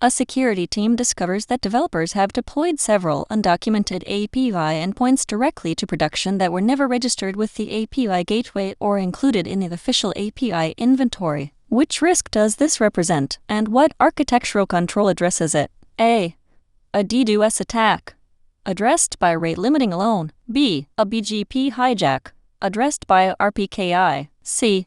A security team discovers that developers have deployed several undocumented API endpoints directly to production that were never registered with the API gateway or included in the official API inventory. Which risk does this represent, and what architectural control addresses it? A. A DDoS attack, addressed by rate limiting alone. B. A BGP hijack, addressed by RPKI. C.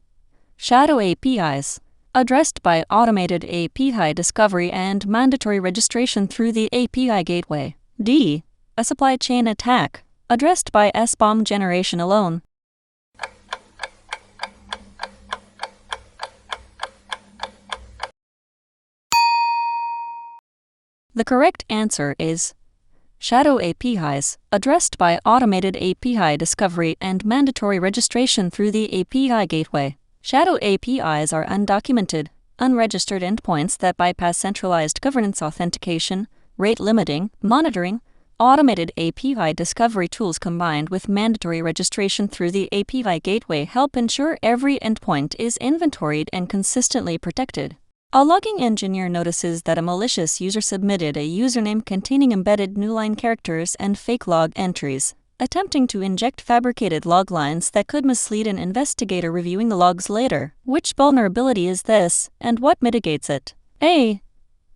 Shadow APIs, addressed by automated API discovery and mandatory registration through the API gateway. D. A supply chain attack, addressed by SBOM generation alone. The correct answer is Shadow APIs, addressed by automated API discovery and mandatory registration through the API gateway. Shadow APIs are undocumented, unregistered endpoints that bypass centralized governance authentication, rate limiting, monitoring, automated API discovery tools combined with mandatory registration through the API gateway help ensure every endpoint is inventoried and consistently protected. A logging engineer notices that a malicious user submitted a username containing embedded newline characters and fake log entries, attempting to inject fabricated log lines that could mislead an investigator reviewing the logs later. Which vulnerability is this, and what mitigates it? A.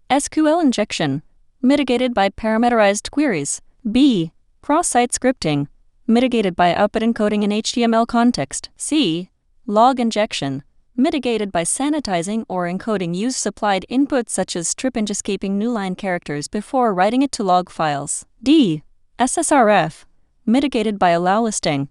SQL injection, mitigated by parameterized queries. B. Cross-site scripting, mitigated by output encoding in HTML context. C. Log injection, mitigated by sanitizing or encoding user-supplied inputs such as strip and escaping newline characters before writing it to log files. D. SSRF, mitigated by allow listing.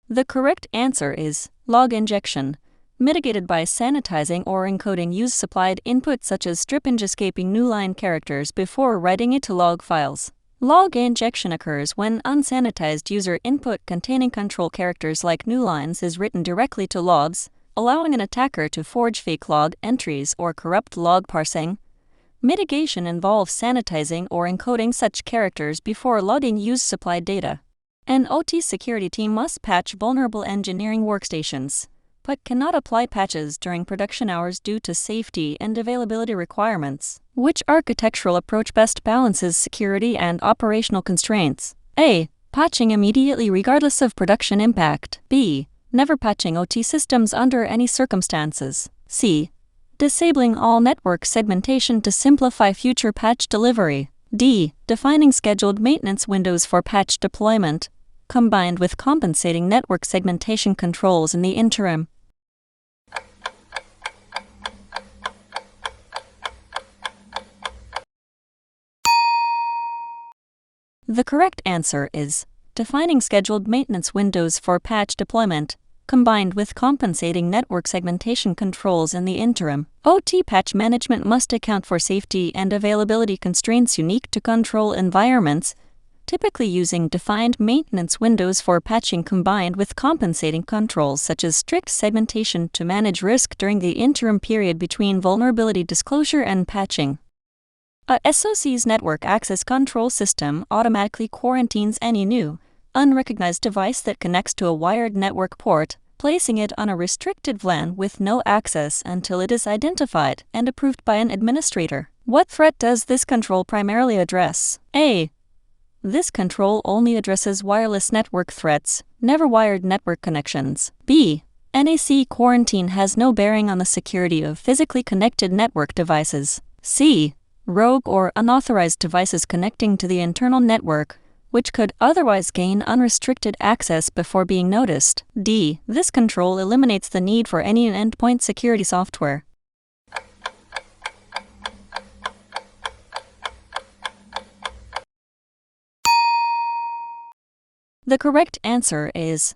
The correct answer is log injection, mitigated by sanitizing or encoding user-supplied inputs such as strip and escaping newline characters before writing it to log files. Log injection occurs when unsanitized user input containing control characters like newlines is written directly to logs, allowing an attacker to forge fake log entries or corrupt log parsing. Mitigation involves sanitizing or encoding such characters before logging user-supplied data. An OT security team must patch vulnerable engineering workstations, but cannot apply patches during production hours due to safety and availability requirements. Which architectural approach best balances security and operational constraints? A. Patching immediately regardless of production impact. B. Never patching OT systems under any circumstances. C. Disabling all network segmentation to simplify future patch delivery. D. Defining scheduled maintenance windows for patch deployment, combined with compensating network segmentation controls in the interim. The correct answer is defining scheduled maintenance windows for patch deployment, combined with compensating network segmentation controls in the interim. OT patch management must account for safety and availability constraints unique to control environments, typically using defined maintenance windows for patching combined with compensating controls such as strict segmentation to manage risk during the interim period between vulnerability disclosure and patching. A SOC's network access control system automatically quarantines any new, unrecognized device that connects to a wired network port, placing it on a restricted VLAN with no access until it is identified and approved by an administrator. What threat does this control primarily address? A. This control only addresses wireless network threats, never wired network connections. B. NAC quarantine has no bearing on the security of physically connected network devices. C. Rogue or unauthorized devices connecting to the internal network, which could otherwise gain unrestricted access before being noticed. D. This control eliminates the need for any endpoint security software. The correct answer is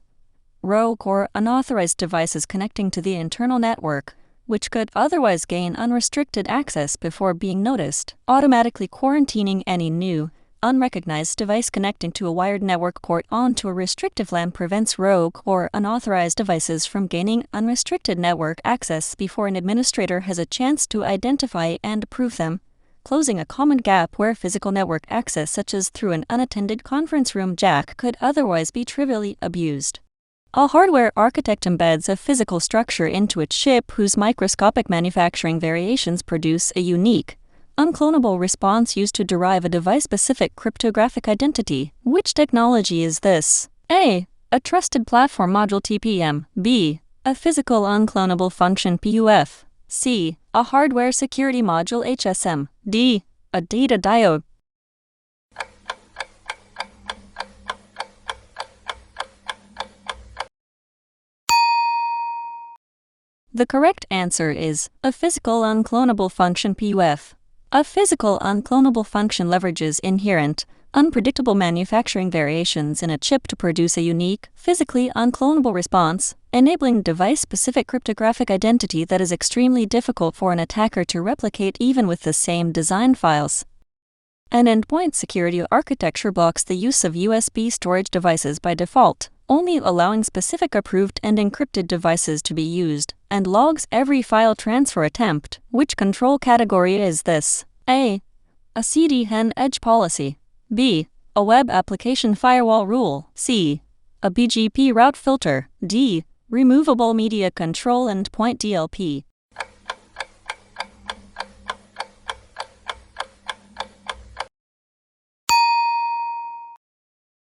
rogue or unauthorized devices connecting to the internal network, which could otherwise gain unrestricted access before being noticed. Automatically quarantining any new, unrecognized device connecting to a wired network port onto a restrictive LAN prevents rogue or unauthorized devices from gaining unrestricted network access before an administrator has a chance to identify and approve them, closing a common gap where physical network access such as through an unattended conference room jack could otherwise be trivially abused. A hardware architect embeds a physical structure into a chip whose microscopic manufacturing variations produce a unique, unclonable response used to derive a device-specific cryptographic identity. Which technology is this? A. A trusted platform module TPM. B. A physical unclonable function PUF. C. A hardware security module HSM. D. A data diode. The correct answer is a physical unclonable function PUF. A physical unclonable function leverages inherent, unpredictable manufacturing variations in a chip to produce a unique, physically unclonable response, enabling device-specific cryptographic identity that is extremely difficult for an attacker to replicate even with the same design files. An endpoint security architecture blocks the use of USB storage devices by default, only allowing specific approved and encrypted devices to be used, and logs every file transfer attempt. Which control category is this? A. A CDN edge policy. B. A web application firewall rule. C. A BGP route filter. D. Removable media control endpoint DLP.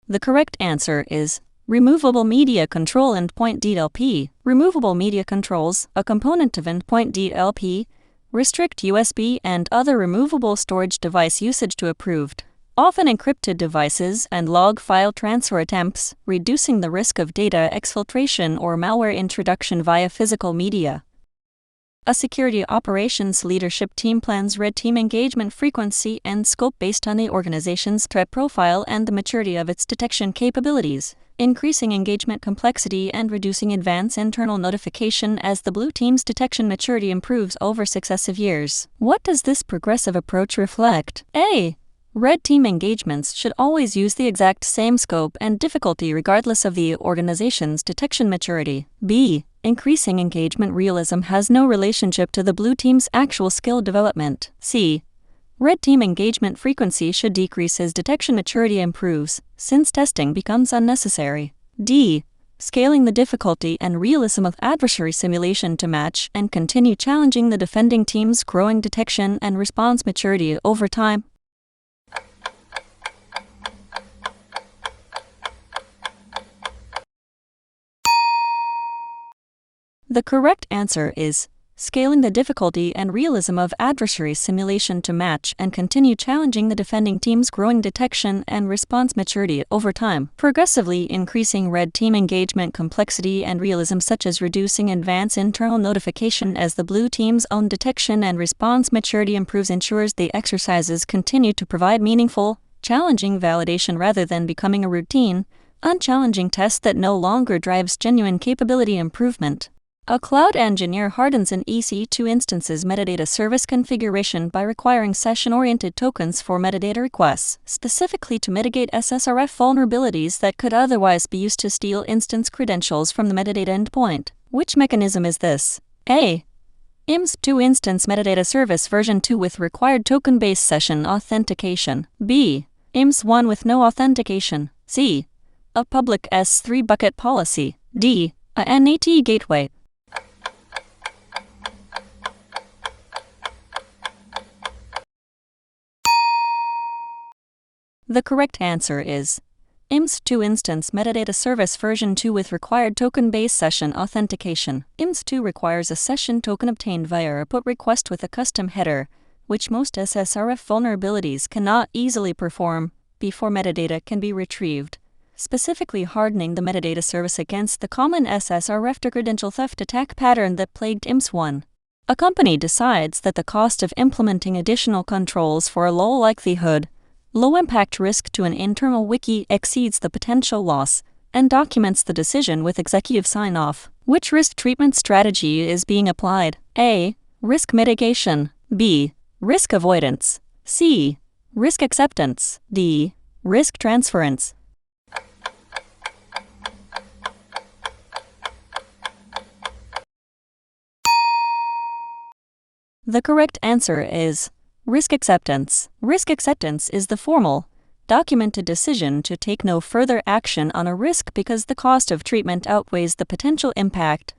The correct answer is Removable Media Control Endpoint DLP. Removable media controls, a component of Endpoint DLP, restrict USB and other removable storage device usage to approved, often encrypted devices and log file transfer attempts, reducing the risk of data exfiltration or malware introduction via physical media. A security operations leadership team plans red team engagement frequency and scope based on the organization's threat profile and the maturity of its detection capabilities, increasing engagement complexity and reducing advanced internal notification as the blue team's detection maturity improves over successive years. What does this progressive approach reflect? A. Red team engagements should always use the exact same scope and difficulty regardless of the organization's detection maturity. B. Increasing engagement realism has no relationship to the blue team's actual skill development. C. Red team engagement frequency should decrease as detection maturity improves, since testing becomes unnecessary. D. Scaling the difficulty and realism of adversary simulation to match and continue challenging the defending team's growing detection and response maturity over time. The correct answer is scaling the difficulty and realism of adversary simulation to match and continue challenging the defending team's growing detection and response maturity over time, progressively increasing red team engagement complexity and realism, such as reducing advanced internal notification as the blue team's own detection and response maturity improves, ensures the exercises continue to provide meaningful, challenging validation rather than becoming a routine, unchallenging test that no longer drives genuine capability improvement. A cloud engineer hardens an EC2 instance's metadata service configuration by requiring session-oriented tokens for metadata requests, specifically to mitigate SSRF vulnerabilities that could otherwise be used to steal instance credentials from the metadata endpoint. Which mechanism is this? A. IMS2 Instance Metadata Service version 2 with required token-based session authentication. B. IMS1 with no authentication. C. A public S3 bucket policy. D. A NAT gateway. The correct answer is IMS2 Instance Metadata Service version 2 with required token-based session authentication. IMS2 requires a session token obtained via a put request with a custom header, which most SSRF vulnerabilities cannot easily perform before metadata can be retrieved, specifically hardening the metadata service against the common SSRF credential theft attack pattern that plagued IMS1. A company decides that the cost of implementing additional controls for a low likelihood, low-impact risk to an internal wiki exceeds the potential loss, and documents the decision with executive sign-off. Which risk treatment strategy is being applied? A. Risk mitigation. B. Risk avoidance. C. Risk acceptance. D. Risk transference. The correct answer is risk acceptance. Risk acceptance is the formal, Document a decision to take no further action on a risk because the cost of treatment outweighs the potential impact,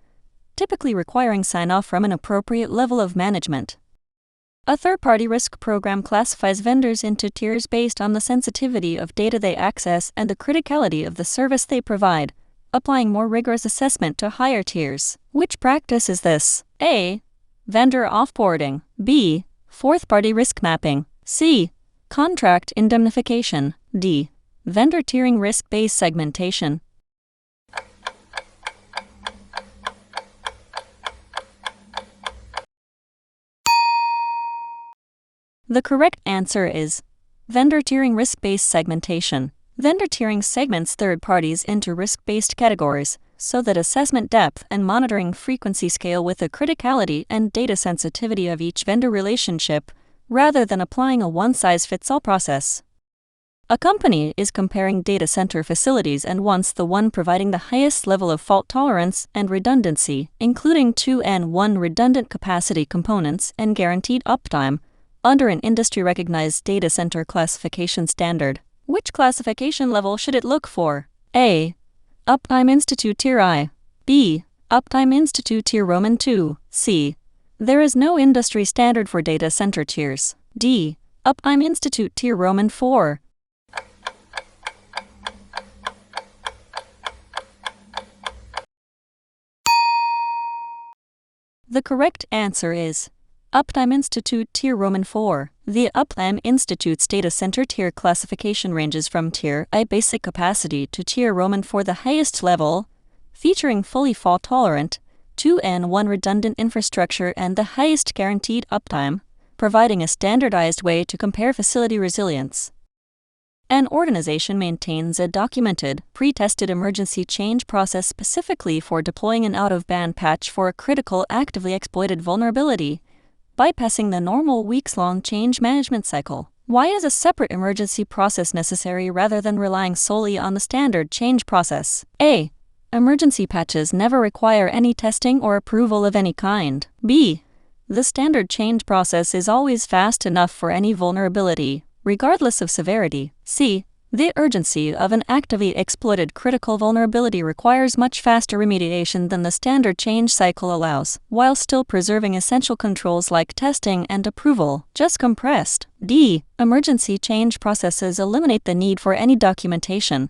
typically requiring sign-off from an appropriate level of management. A third-party risk program classifies vendors into tiers based on the sensitivity of data they access and the criticality of the service they provide, applying more rigorous assessment to higher tiers. Which practice is this? A. Vendor offboarding. B. Fourth-party risk mapping. C. Contract indemnification. D. Vendor tiering risk-based segmentation. The correct answer is vendor tiering risk-based segmentation. Vendor tiering segments third parties into risk-based categories so that assessment depth and monitoring frequency scale with the criticality and data sensitivity of each vendor relationship, rather than applying a one-size-fits-all process. A company is comparing data center facilities and wants the one providing the highest level of fault tolerance and redundancy, including 2N1 redundant capacity components and guaranteed uptime, under an industry-recognized data center classification standard. Which classification level should it look for? A. Uptime Institute Tier I. B. Uptime Institute Tier Roman II. C. There is no industry standard for data center tiers. D. Uptime Institute Tier Roman IV. The correct answer is Uptime Institute Tier Roman IV. The Uptime Institute's data center tier classification ranges from Tier I basic capacity to Tier Roman IV, the highest level, featuring fully fault-tolerant, 2N1 redundant infrastructure and the highest guaranteed uptime, providing a standardized way to compare facility resilience. An organization maintains a documented, pre-tested emergency change process specifically for deploying an out-of-band patch for a critical actively exploited vulnerability, bypassing the normal weeks-long change management cycle. Why is a separate emergency process necessary rather than relying solely on the standard change process? A. Emergency patches never require any testing or approval of any kind. B. The standard change process is always fast enough for any vulnerability, regardless of severity. C. The urgency of an actively exploited critical vulnerability requires much faster remediation than the standard change cycle allows, while still preserving essential controls like testing and approval, just compressed. D. Emergency change processes eliminate the need for any documentation.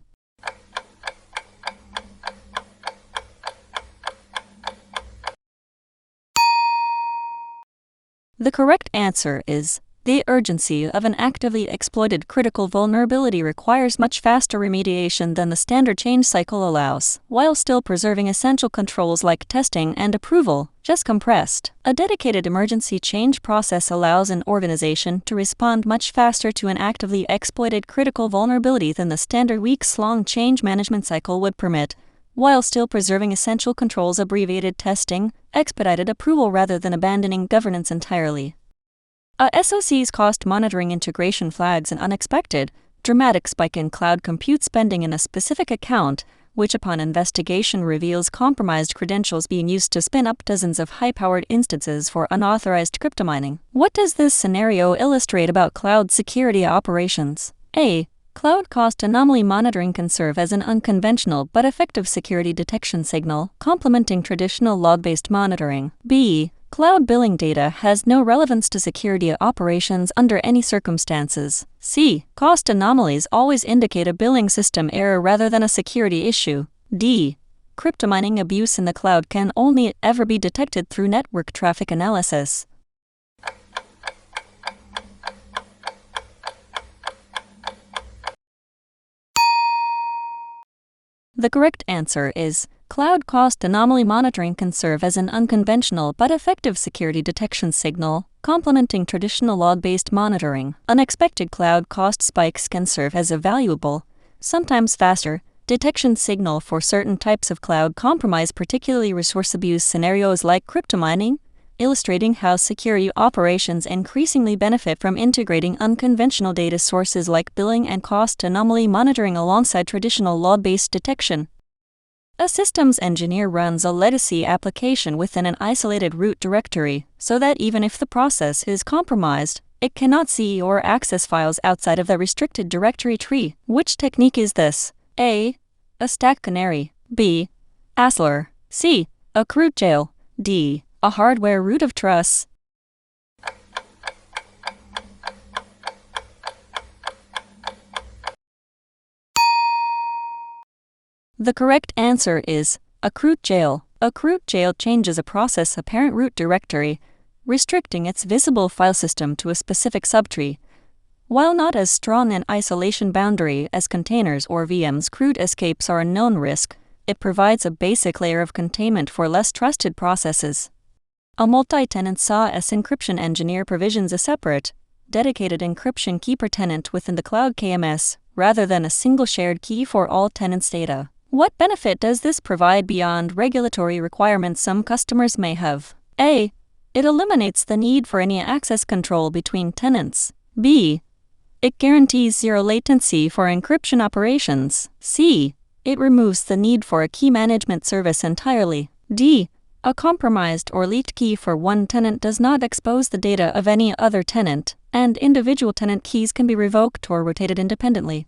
The correct answer is the urgency of an actively exploited critical vulnerability requires much faster remediation than the standard change cycle allows, while still preserving essential controls like testing and approval, just compressed. A dedicated emergency change process allows an organization to respond much faster to an actively exploited critical vulnerability than the standard weeks-long change management cycle would permit, while still preserving essential controls, abbreviated testing, expedited approval rather than abandoning governance entirely. A SOC's cost monitoring integration flags an unexpected, dramatic spike in cloud compute spending in a specific account, which upon investigation reveals compromised credentials being used to spin up dozens of high-powered instances for unauthorized crypto mining. What does this scenario illustrate about cloud security operations? A. Cloud cost anomaly monitoring can serve as an unconventional but effective security detection signal, complementing traditional log-based monitoring. B. Cloud billing data has no relevance to security operations under any circumstances. C. Cost anomalies always indicate a billing system error rather than a security issue. D. Crypto mining abuse in the cloud can only ever be detected through network traffic analysis. The correct answer is cloud cost anomaly monitoring can serve as an unconventional but effective security detection signal, complementing traditional log-based monitoring. Unexpected cloud cost spikes can serve as a valuable, sometimes faster, detection signal for certain types of cloud compromise, particularly resource abuse scenarios like crypto mining, illustrating how security operations increasingly benefit from integrating unconventional data sources like billing and cost anomaly monitoring alongside traditional log-based detection. A systems engineer runs a legacy application within an isolated root directory, so that even if the process is compromised, it cannot see or access files outside of the restricted directory tree. Which technique is this? A. A stack canary. B. Assler. C. A root jail. D. A hardware root of trust. The correct answer is a root jail. A root jail changes a process parent root directory, restricting its visible file system to a specific subtree. While not as strong an isolation boundary as containers or VMs, root escapes are a known risk. It provides a basic layer of containment for less trusted processes. A multi-tenant SaaS encryption engineer provisions a separate, dedicated encryption key per tenant within the cloud KMS, rather than a single shared key for all tenants' data. What benefit does this provide beyond regulatory requirements some customers may have? A. It eliminates the need for any access control between tenants. B. It guarantees zero latency for encryption operations. C. It removes the need for a key management service entirely. D. A compromised or leaked key for one tenant does not expose the data of any other tenant, and individual tenant keys can be revoked or rotated independently.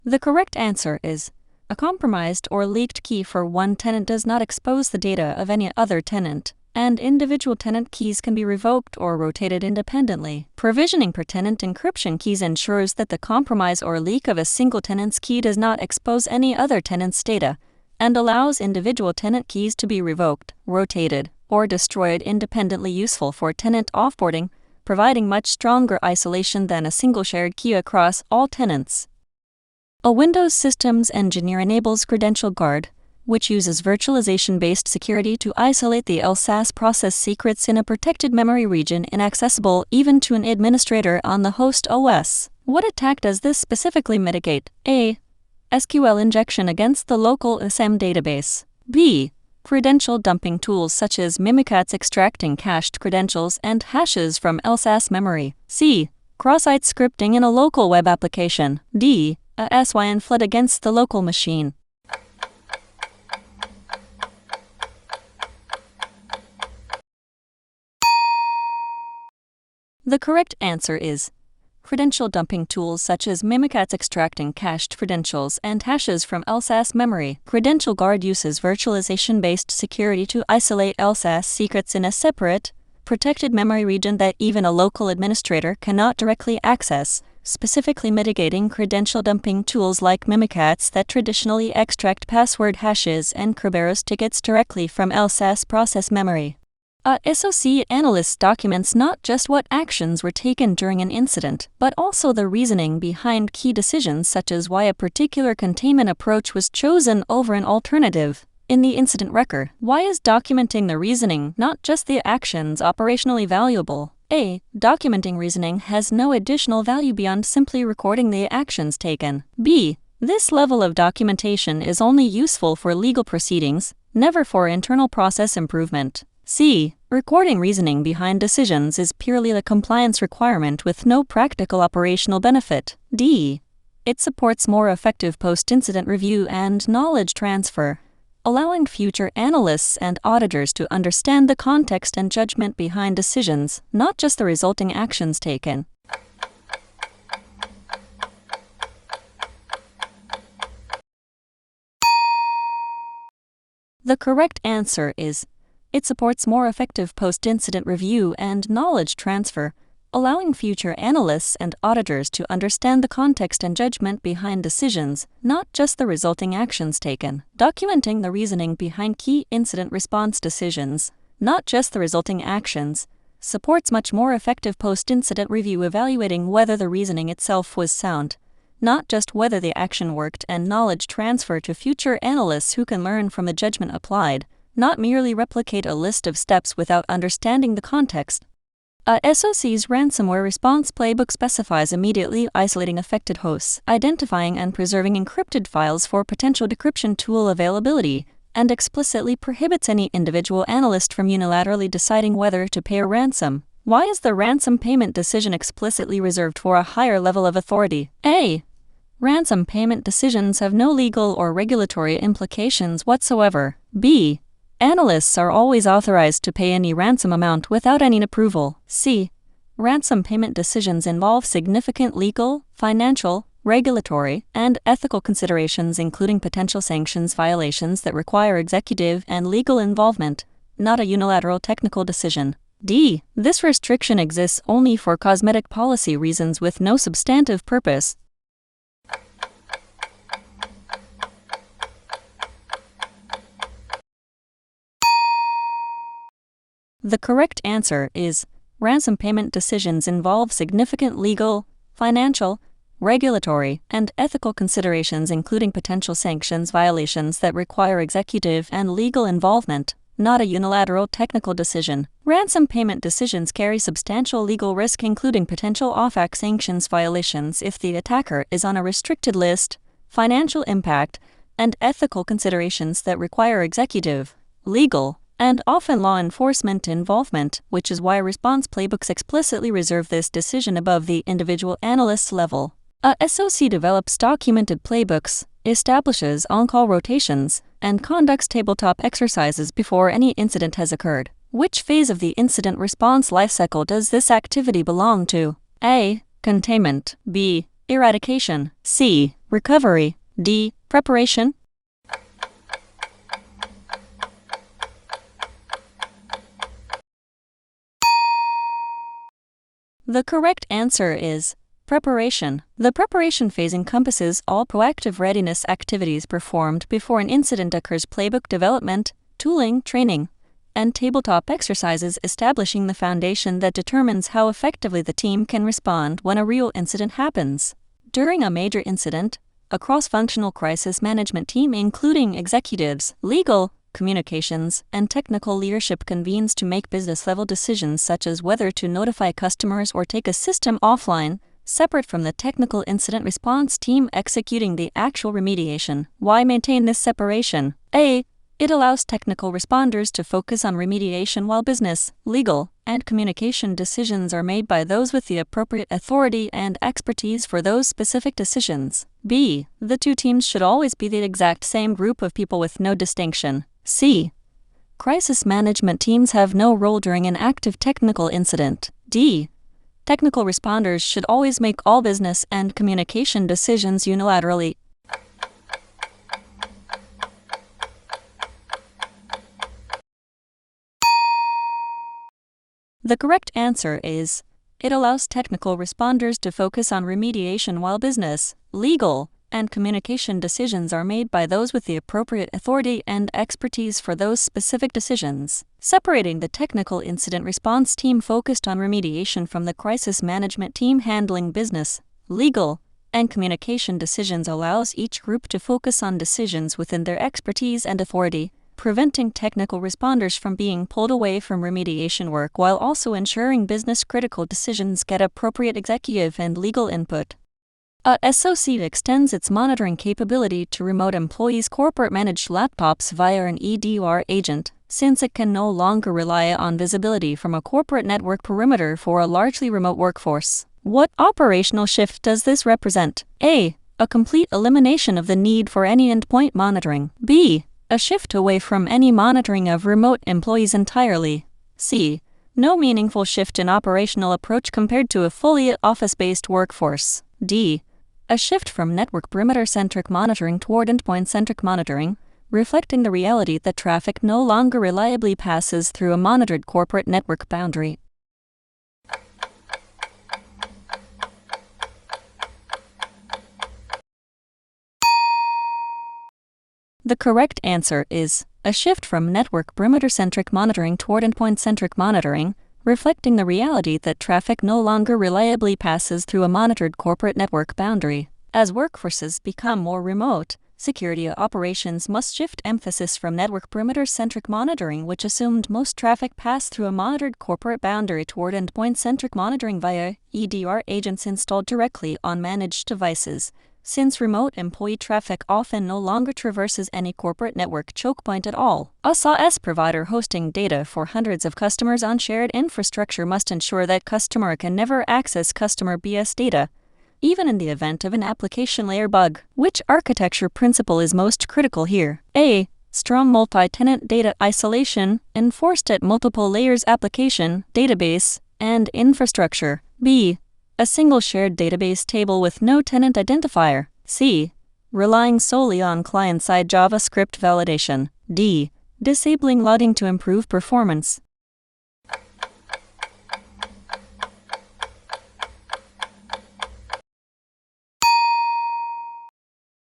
The correct answer is a compromised or leaked key for one tenant does not expose the data of any other tenant, and individual tenant keys can be revoked or rotated independently. Provisioning per tenant encryption keys ensures that the compromise or leak of a single tenant's key does not expose any other tenant's data, and allows individual tenant keys to be revoked, rotated, or destroyed independently, useful for tenant offboarding, providing much stronger isolation than a single shared key across all tenants. A Windows systems engineer enables Credential Guard, which uses virtualization-based security to isolate the LSAS process secrets in a protected memory region inaccessible even to an administrator on the host OS. What attack does this specifically mitigate? A. SQL injection against the local SM database. B. Credential dumping tools such as Mimikatz extracting cached credentials and hashes from LSAS memory. C. Cross-site scripting in a local web application. D. A SYN flood against the local machine. The correct answer is credential dumping tools such as Mimikatz extracting cached credentials and hashes from LSAS memory. Credential Guard uses virtualization-based security to isolate LSAS secrets in a separate, protected memory region that even a local administrator cannot directly access, specifically mitigating credential dumping tools like Mimikatz that traditionally extract password hashes and Kerberos tickets directly from LSAS process memory. A SOC analyst documents not just what actions were taken during an incident, but also the reasoning behind key decisions such as why a particular containment approach was chosen over an alternative. In the incident record, why is documenting the reasoning, not just the actions, operationally valuable? A. Documenting reasoning has no additional value beyond simply recording the actions taken. B. This level of documentation is only useful for legal proceedings, never for internal process improvement. C. Recording reasoning behind decisions is purely a compliance requirement with no practical operational benefit. D. It supports more effective post-incident review and knowledge transfer, allowing future analysts and auditors to understand the context and judgment behind decisions, not just the resulting actions taken. The correct answer is it supports more effective post-incident review and knowledge transfer, allowing future analysts and auditors to understand the context and judgment behind decisions, not just the resulting actions taken. Documenting the reasoning behind key incident response decisions, not just the resulting actions, supports much more effective post-incident review, evaluating whether the reasoning itself was sound, not just whether the action worked, and knowledge transfer to future analysts who can learn from the judgment applied, not merely replicate a list of steps without understanding the context. A SOC's ransomware response playbook specifies immediately isolating affected hosts, identifying and preserving encrypted files for potential decryption tool availability, and explicitly prohibits any individual analyst from unilaterally deciding whether to pay a ransom. Why is the ransom payment decision explicitly reserved for a higher level of authority? A. Ransom payment decisions have no legal or regulatory implications whatsoever. B. Analysts are always authorized to pay any ransom amount without any approval. C. Ransom payment decisions involve significant legal, financial, regulatory, and ethical considerations, including potential sanctions violations that require executive and legal involvement, not a unilateral technical decision. D. This restriction exists only for cosmetic policy reasons with no substantive purpose. The correct answer is ransom payment decisions involve significant legal, financial, regulatory, and ethical considerations, including potential sanctions violations that require executive and legal involvement, not a unilateral technical decision. Ransom payment decisions carry substantial legal risk, including potential off-act sanctions violations if the attacker is on a restricted list, financial impact, and ethical considerations that require executive, legal, and often law enforcement involvement, which is why response playbooks explicitly reserve this decision above the individual analyst's level. A SOC develops documented playbooks, establishes on-call rotations, and conducts tabletop exercises before any incident has occurred. Which phase of the incident response lifecycle does this activity belong to? A. Containment. B. Eradication. C. Recovery. D. Preparation. The correct answer is preparation. The preparation phase encompasses all proactive readiness activities performed before an incident occurs: playbook development, tooling, training, and tabletop exercises establishing the foundation that determines how effectively the team can respond when a real incident happens. During a major incident, a cross-functional crisis management team, including executives, legal, communications, and technical leadership, convenes to make business-level decisions such as whether to notify customers or take a system offline, separate from the technical incident response team executing the actual remediation. Why maintain this separation? A. It allows technical responders to focus on remediation while business, legal, and communication decisions are made by those with the appropriate authority and expertise for those specific decisions. B. The two teams should always be the exact same group of people with no distinction. C. Crisis management teams have no role during an active technical incident. D. Technical responders should always make all business and communication decisions unilaterally. The correct answer is it allows technical responders to focus on remediation while business, legal, and communication decisions are made by those with the appropriate authority and expertise for those specific decisions. Separating the technical incident response team focused on remediation from the crisis management team handling business, legal, and communication decisions allows each group to focus on decisions within their expertise and authority, preventing technical responders from being pulled away from remediation work while also ensuring business-critical decisions get appropriate executive and legal input. A SOC extends its monitoring capability to remote employees' corporate-managed laptops via an EDR agent, since it can no longer rely on visibility from a corporate network perimeter for a largely remote workforce. What operational shift does this represent? A. A complete elimination of the need for any endpoint monitoring. B. A shift away from any monitoring of remote employees entirely. C. No meaningful shift in operational approach compared to a fully office-based workforce. D. A shift from network perimeter-centric monitoring toward endpoint-centric monitoring, reflecting the reality that traffic no longer reliably passes through a monitored corporate network boundary. The correct answer is a shift from network perimeter-centric monitoring toward endpoint-centric monitoring, reflecting the reality that traffic no longer reliably passes through a monitored corporate network boundary. As workforces become more remote, security operations must shift emphasis from network perimeter-centric monitoring, which assumed most traffic passed through a monitored corporate boundary, toward endpoint-centric monitoring via EDR agents installed directly on managed devices, since remote employee traffic often no longer traverses any corporate network choke point at all. A SaaS provider hosting data for hundreds of customers on shared infrastructure must ensure that customer can never access customer BS data, even in the event of an application layer bug. Which architecture principle is most critical here? A. Strong multi-tenant data isolation, enforced at multiple layers application, database, and infrastructure. B. A single shared database table with no tenant identifier. C. Relying solely on client-side JavaScript validation. D. Disabling logging to improve performance.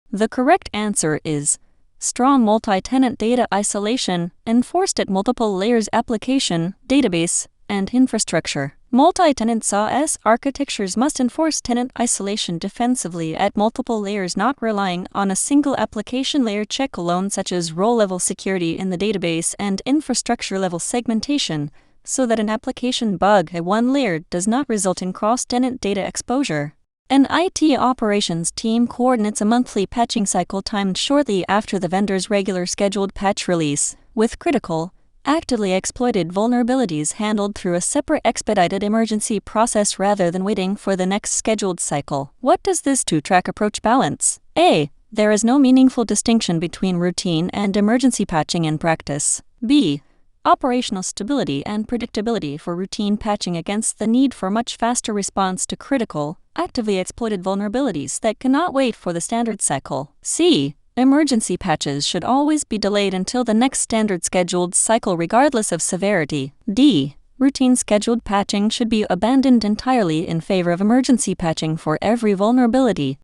The correct answer is strong multi-tenant data isolation, enforced at multiple layers application, database, and infrastructure. Multi-tenant SaaS architectures must enforce tenant isolation defensively at multiple layers, not relying on a single application layer check alone, such as role-level security in the database and infrastructure-level segmentation, so that an application bug at one layer does not result in cross-tenant data exposure. An IT operations team coordinates a monthly patching cycle timed shortly after the vendor's regular scheduled patch release, with critical, actively exploited vulnerabilities handled through a separate expedited emergency process rather than waiting for the next scheduled cycle. What does this two-track approach balance? A. There is no meaningful distinction between routine and emergency patching in practice. B. Operational stability and predictability for routine patching against the need for much faster response to critical, actively exploited vulnerabilities that cannot wait for the standard cycle. C. Emergency patches should always be delayed until the next standard scheduled cycle regardless of severity. D. Routine scheduled patching should be abandoned entirely in favor of emergency patching for every vulnerability.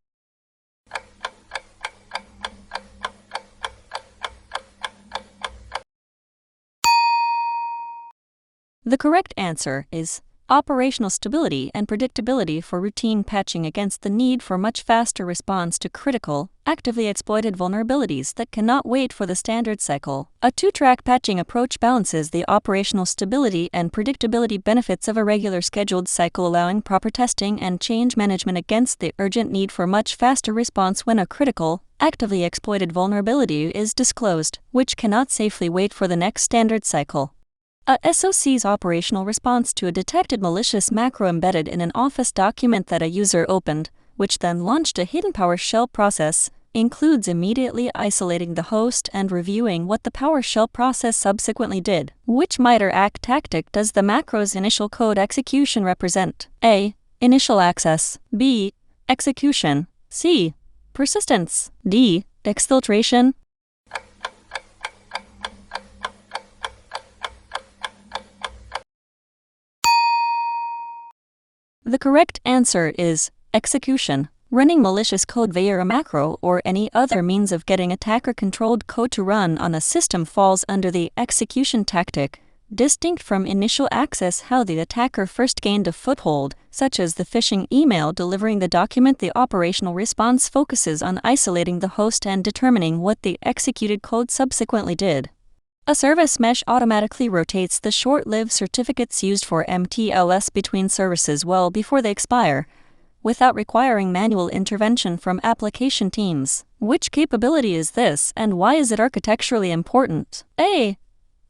The correct answer is operational stability and predictability for routine patching against the need for much faster response to critical, actively exploited vulnerabilities that cannot wait for the standard cycle. A two-track patching approach balances the operational stability and predictability benefits of a regular scheduled cycle, allowing proper testing and change management against the urgent need for much faster response when a critical, actively exploited vulnerability is disclosed, which cannot safely wait for the next standard cycle. A SOC's operational response to a detected malicious macro embedded in an Office document that a user opened, which then launched a hidden PowerShell process, includes immediately isolating the host and reviewing what the PowerShell process subsequently did. Which MITRE-ACT tactic does the macro's initial code execution represent? A. Initial access. B. Execution. C. Persistence. D. Exfiltration. The correct answer is execution. Running malicious code via a macro or any other means of getting attacker-controlled code to run on a system falls under the execution tactic, distinct from initial access, how the attacker first gained a foothold, such as the phishing email delivering the document. The operational response focuses on isolating the host and determining what the executed code subsequently did. A service mesh automatically rotates the short-lived certificates used for MTLS between services well before they expire, without requiring manual intervention from application teams. Which capability is this, and why is it architecturally important? A.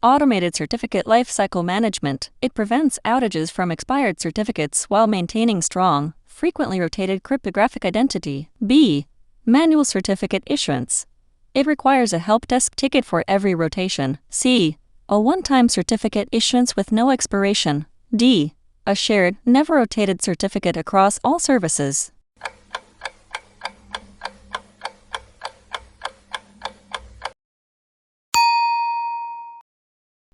Automated certificate lifecycle management. It prevents outages from expired certificates while maintaining strong, frequently rotated cryptographic identity. B. Manual certificate issuance. It requires a help desk ticket for every rotation. C. A one-time certificate issuance with no expiration. D. A shared, never rotated certificate across all services.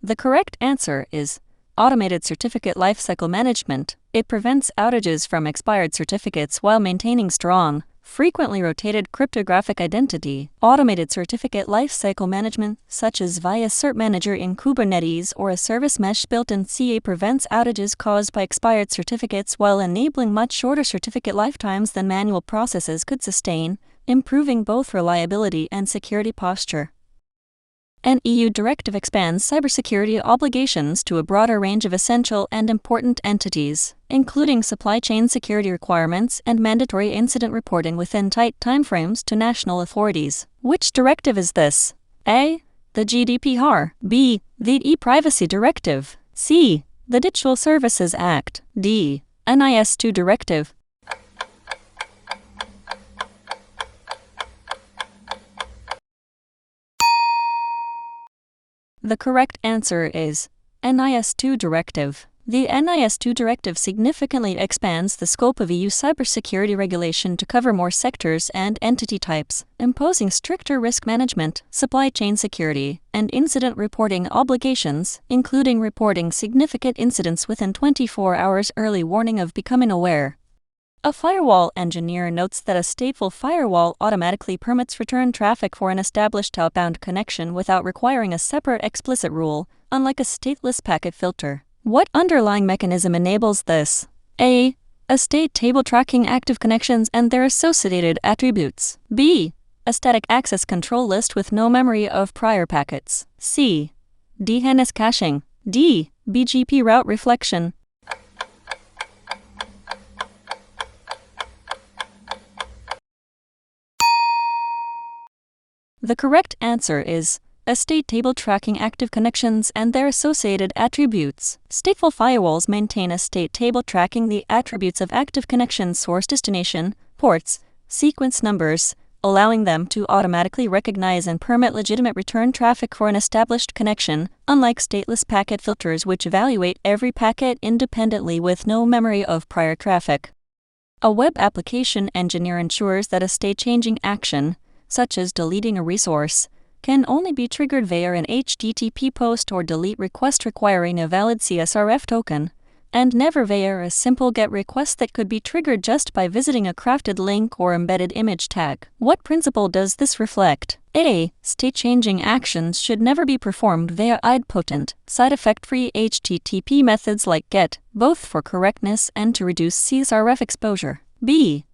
The correct answer is automated certificate lifecycle management. It prevents outages from expired certificates while maintaining strong, frequently rotated cryptographic identity. Automated certificate lifecycle management, such as via Cert Manager in Kubernetes or a service mesh built in CA, prevents outages caused by expired certificates while enabling much shorter certificate lifetimes than manual processes could sustain, improving both reliability and security posture. An EU directive expands cybersecurity obligations to a broader range of essential and important entities, including supply chain security requirements and mandatory incident reporting within tight timeframes to national authorities. Which directive is this? A. The GDPR. B. The e-Privacy Directive. C. The Digital Services Act. D. NIS2 Directive. The correct answer is NIS2 Directive. The NIS2 Directive significantly expands the scope of EU cybersecurity regulation to cover more sectors and entity types, imposing stricter risk management, supply chain security, and incident reporting obligations, including reporting significant incidents within 24 hours early warning of becoming aware. A firewall engineer notes that a stateful firewall automatically permits return traffic for an established outbound connection without requiring a separate explicit rule, unlike a stateless packet filter. What underlying mechanism enables this? A. A state table tracking active connections and their associated attributes. B. A static access control list with no memory of prior packets. C. DNS caching. D. BGP route reflection. The correct answer is a state table tracking active connections and their associated attributes. Stateful firewalls maintain a state table tracking the attributes of active connection source destination, ports, sequence numbers, allowing them to automatically recognize and permit legitimate return traffic for an established connection, unlike stateless packet filters which evaluate every packet independently with no memory of prior traffic. A web application engineer ensures that a state-changing action, such as deleting a resource, can only be triggered via an HTTP post or delete request requiring a valid CSRF token, and never via a simple GET request that could be triggered just by visiting a crafted link or embedded image tag. What principle does this reflect? A. State-changing actions should never be performed via idempotent, side-effect-free HTTP methods like GET, both for correctness and to reduce CSRF exposure. B.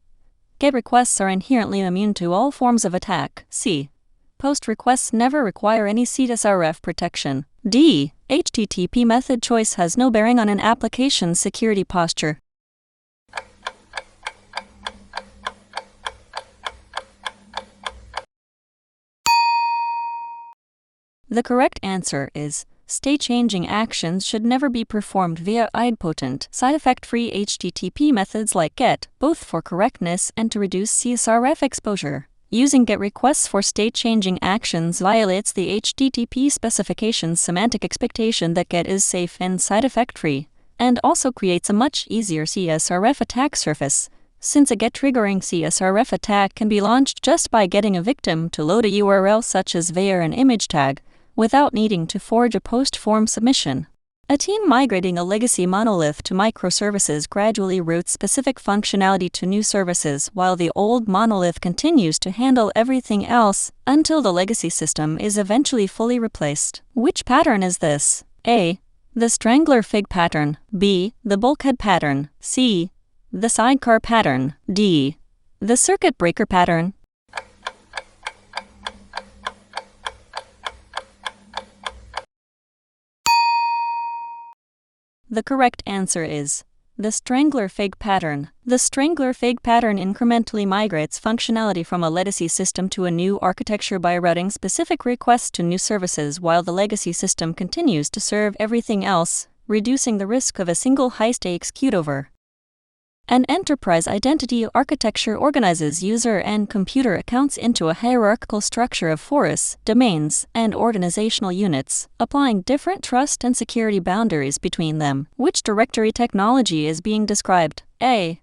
GET requests are inherently immune to all forms of attack. C. Post requests never require any CSRF protection. D. HTTP method choice has no bearing on an application's security posture. The correct answer is state-changing actions should never be performed via idempotent, side-effect-free HTTP methods like GET, both for correctness and to reduce CSRF exposure. Using GET requests for state-changing actions violates the HTTP specification's semantic expectation that GET is safe and side-effect-free, and also creates a much easier CSRF attack surface, since a GET-triggering CSRF attack can be launched just by getting a victim to load a URL such as via an image tag, without needing to forge a post-form submission. A team migrating a legacy monolith to microservices gradually routes specific functionality to new services while the old monolith continues to handle everything else until the legacy system is eventually fully replaced. Which pattern is this? A. The strangler fig pattern. B. The bulkhead pattern. C. The sidecar pattern. D. The circuit breaker pattern. The correct answer is the strangler fig pattern. The strangler fig pattern incrementally migrates functionality from a legacy system to a new architecture by routing specific requests to new services while the legacy system continues to serve everything else, reducing the risk of a single high-stakes cutover. An enterprise identity architecture organizes user and computer accounts into a hierarchical structure of forests, domains, and organizational units, applying different trust and security boundaries between them. Which directory technology is being described? A.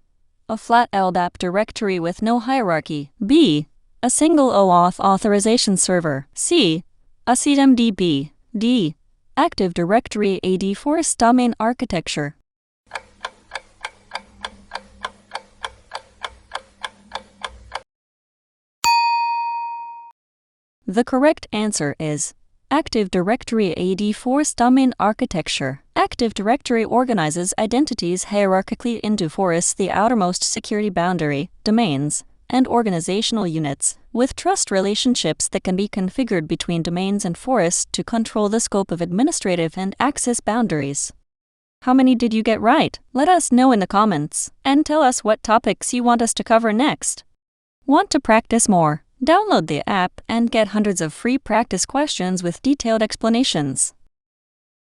A flat LDAP directory with no hierarchy. B. A single OAuth authorization server. C. A CDMDB. D. Active Directory AD Forest Domain Architecture. The correct answer is Active Directory AD Forest Domain Architecture. Active Directory organizes identities hierarchically into forests, the outermost security boundary, domains, and organizational units, with trust relationships that can be configured between domains and forests to control the scope of administrative and access boundaries. How many did you get right? Let us know in the comments, and tell us what topics you want us to cover next. Want to practice more? Download the app and get hundreds of free practice questions with detailed explanations.